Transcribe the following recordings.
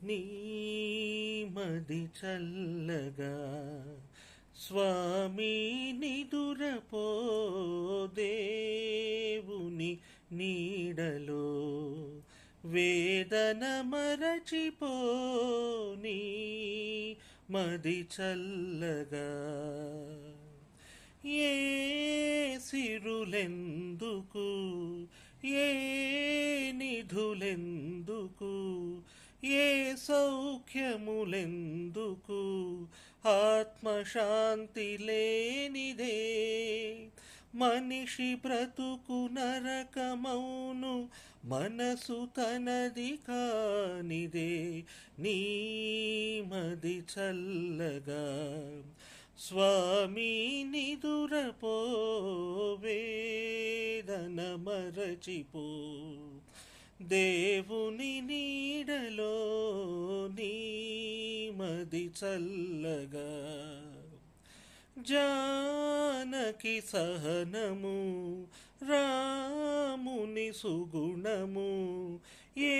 నీ మది చల్లగా స్వామి నిదురపో దేవుని నీడలో వేదన మరచిపో నీ మది చల్లగా ఏ సిరులెందుకు ఏ నిధులెందుకు ఏ సౌఖ్యములెందుకు ఆత్మశాంతి లేనిదే మనిషి బ్రతుకు నరకమౌను మనసు తనది కానిదే నీ మది చల్లగా స్వామి నిదురపో వేదన మరచిపో దేవుని నీడలో నీ మది చల్లగా జానకి సహనము రాముని సుగుణము ఏ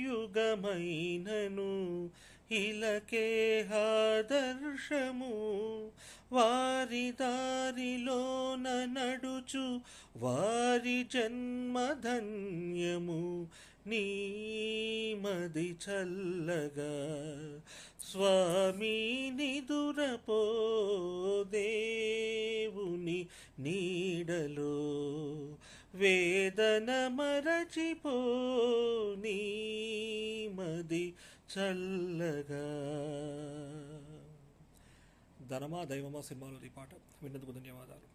యుగమైనను ఇలకే ఆదర్శము వారి దారిలోన నడుచు వారి జన్మధన్యము నీ మది చల్లగా స్వామి నిదురపో దేవుని నీడలో వేదన మరచిపో నీ మది చల్లగా. ధనమా దైవమా సినిమాలోని పాట విన్నందుకు ధన్యవాదాలు.